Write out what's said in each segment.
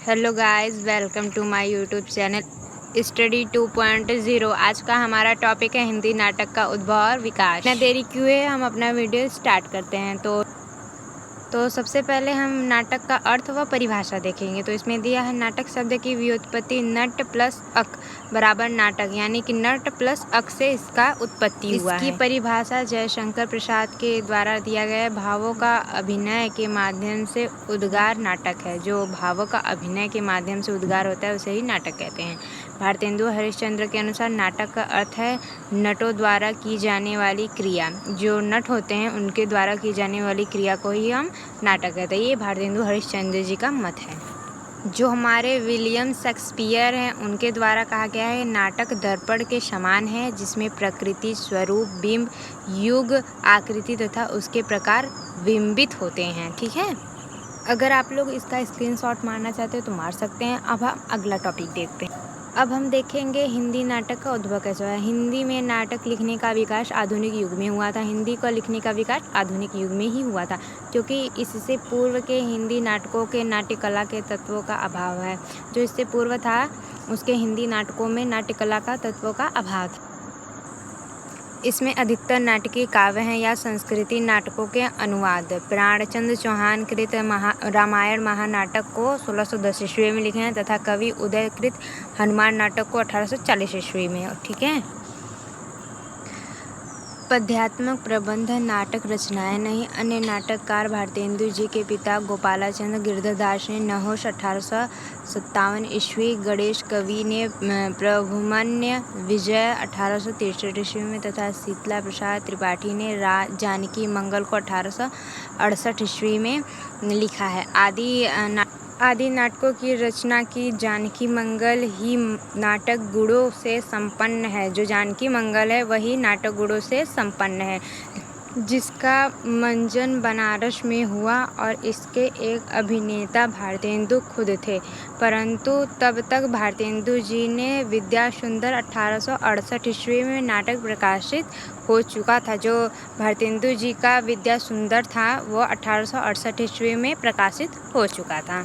Hello guys, welcome to my YouTube channel study 2.0। आज का हमारा टॉपिक है हिंदी नाटक का उद्भव और विकास। ना देरी क्यों है, हम अपना वीडियो स्टार्ट करते हैं। तो सबसे पहले हम नाटक का अर्थ व परिभाषा देखेंगे। तो इसमें दिया है नाटक शब्द की व्युत्पत्ति नट प्लस अक बराबर नाटक, यानी कि नट प्लस अक से इसका उत्पत्ति हुआ है। इसकी परिभाषा जयशंकर प्रसाद के द्वारा दिया गया भावों का अभिनय के माध्यम से उद्गार नाटक है। जो भावों का अभिनय के माध्यम से उद्गार होता है उसे ही नाटक कहते हैं। भारतेंदु हरिश्चंद्र के अनुसार नाटक का अर्थ है नटों द्वारा की जाने वाली क्रिया। जो नट होते हैं उनके द्वारा की जाने वाली क्रिया को ही हम नाटक कहते हैं। ये भारतेंदु हरिश्चंद्र जी का मत है। जो हमारे विलियम शेक्सपियर हैं उनके द्वारा कहा गया है नाटक दर्पण के समान है, जिसमें प्रकृति, स्वरूप, बिंब, युग, आकृति तथा उसके प्रकार बिंबित होते हैं। ठीक है, अगर आप लोग इसका स्क्रीनशॉट मारना चाहते हो तो मार सकते हैं। अब हम अगला टॉपिक देखते हैं। अब हम देखेंगे हिंदी नाटक का उद्भव कैसे हुआ है। हिंदी में नाटक लिखने का विकास आधुनिक युग में हुआ था। हिंदी को लिखने का विकास आधुनिक युग में ही हुआ था, क्योंकि इससे पूर्व के हिंदी नाटकों के नाट्य कला के तत्वों का अभाव है। जो इससे पूर्व था उसके हिंदी नाटकों में नाट्य कला का तत्वों का अभाव था। इसमें अधिकतर नाटकीय काव्य हैं या संस्कृति नाटकों के अनुवाद। प्राणचंद्र चौहान कृत रामायण महानाटक को 1610 ईस्वी में लिखे हैं तथा कवि उदय कृत हनुमान नाटक को 1840 ईस्वी में। ठीक है, पद्यात्मक प्रबंध नाटक रचनाएं नहीं। अन्य नाटककार भारतेंदु जी के पिता गोपालाचंद्र गिरधरदास ने नहुष 1857 ईस्वी, गणेश कवि ने प्रभुमन्य विजय 1863 ईस्वी में तथा शीतला प्रसाद त्रिपाठी ने जानकी मंगल को 1868 ईस्वी में लिखा है। आदि नाटकों की रचना की। जानकी मंगल ही नाटक गुणों से संपन्न है। जो जानकी मंगल है वही नाटक गुणों से संपन्न है, जिसका मंचन बनारस में हुआ और इसके एक अभिनेता भारतेंदु खुद थे। परंतु तब तक भारतेंदु जी ने विद्या सुंदर 1868 ईस्वी में नाटक प्रकाशित हो चुका था। जो भारतेंदु जी का विद्या सुंदर था वो 1868 ईस्वी में प्रकाशित हो चुका था,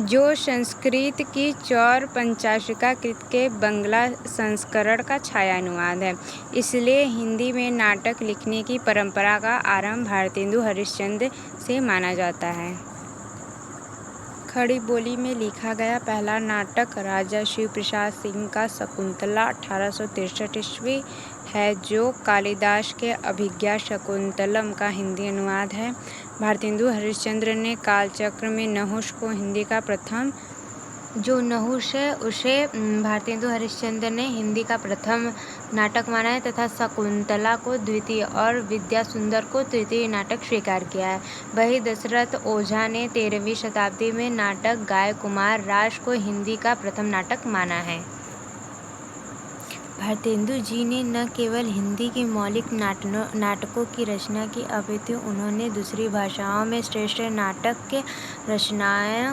जो संस्कृत की चौर पंचाशिका कृत के बंगला संस्करण का छायानुवाद है। इसलिए हिंदी में नाटक लिखने की परंपरा का आरंभ भारतेंदु हरिश्चंद्र से माना जाता है। खड़ी बोली में लिखा गया पहला नाटक राजा शिव प्रसाद सिंह का शकुंतला 1863 ईस्वी है, जो कालिदास के अभिज्ञा शकुंतलम का हिंदी अनुवाद है। भारतेंदु हरिश्चंद्र ने कालचक्र में नहुष को हिंदी का प्रथम, जो नहुष है उसे भारतेंदु हरिश्चंद्र ने हिंदी का प्रथम नाटक माना है तथा शकुंतला को द्वितीय और विद्या सुंदर को तृतीय नाटक स्वीकार किया है। वही दशरथ ओझा ने 13वीं शताब्दी में नाटक गाय कुमार राज को हिंदी का प्रथम नाटक माना है। भारतेंदु जी ने न केवल हिंदी के मौलिक नाटकों की रचना की, अपितु उन्होंने दूसरी भाषाओं में श्रेष्ठ नाटक के रचनाएं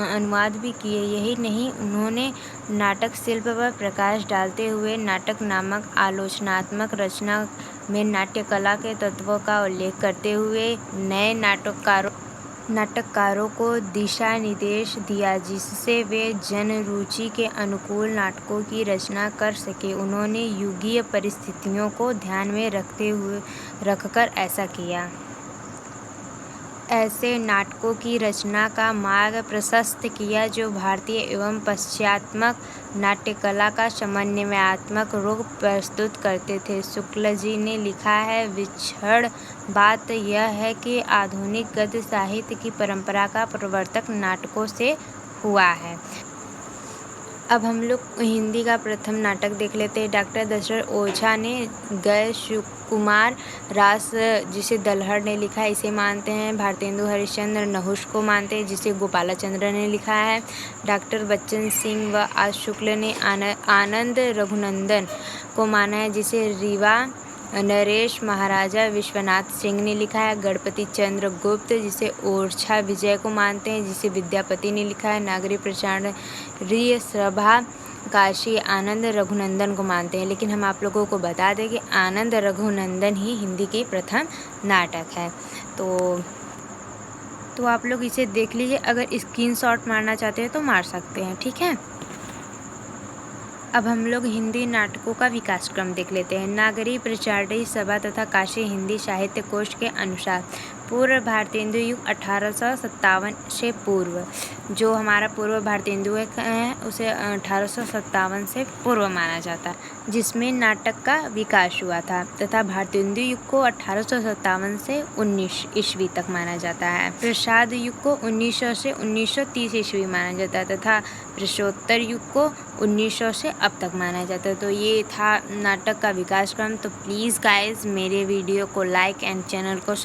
अनुवाद भी किए। यही नहीं, उन्होंने नाटक शिल्प पर प्रकाश डालते हुए नाटक नामक आलोचनात्मक रचना में नाट्य कला के तत्वों का उल्लेख करते हुए नए नाटककारों को दिशा निर्देश दिया, जिससे वे जन रुचि के अनुकूल नाटकों की रचना कर सके। उन्होंने युगीय परिस्थितियों को ध्यान में रखकर ऐसा किया। ऐसे नाटकों की रचना का मार्ग प्रशस्त किया जो भारतीय एवं पाश्चात्य नाट्यकला का समन्वयात्मक रूप प्रस्तुत करते थे। शुक्ल जी ने लिखा है, विलक्षण बात यह है कि आधुनिक गद्य साहित्य की परंपरा का प्रवर्तक नाटकों से हुआ है। अब हम लोग हिंदी का प्रथम नाटक देख लेते हैं। डॉक्टर दशरथ ओझा ने गय कुमार रास, जिसे दल्हड़ ने लिखा है, इसे मानते हैं। भारतेंदु हरिश्चंद्र नहुष को मानते हैं, जिसे गोपालाचंद्र ने लिखा है। डॉक्टर बच्चन सिंह व आर शुक्ल ने आनंद रघुनंदन को माना है, जिसे रीवा नरेश महाराजा विश्वनाथ सिंह ने लिखा है। गणपति चंद्र गुप्त, जिसे ओरछा विजय को मानते हैं, जिसे विद्यापति ने लिखा है। नागरी प्रचार सभा काशी आनंद रघुनंदन को मानते हैं। लेकिन हम आप लोगों को बता दें कि आनंद रघुनंदन ही हिंदी के प्रथम नाटक है। तो तो आप लोग इसे देख लीजिए। अगर स्क्रीनशॉट मारना चाहते हैं तो मार सकते हैं, ठीक है। अब हम लोग हिंदी नाटकों का विकास क्रम देख लेते हैं। नागरी प्रचारणी सभा तथा काशी हिंदी साहित्य कोश के अनुसार पूर्व भारतेंदु युग 1857 से पूर्व, जो हमारा पूर्व भारतेंदु है उसे 1857 से पूर्व माना जाता है, जिसमें नाटक का विकास हुआ था, तथा भारतेंदु युग को 1857 से 19 ईस्वी तक माना जाता है। प्रसाद युग को 1900 से 1930 ईस्वी माना जाता है, तथा प्रसोत्तर युग को 1900 से अब तक माना जाता है। तो ये था नाटक का विकास क्रम। तो प्लीज़ गाइस मेरे वीडियो को लाइक एंड चैनल को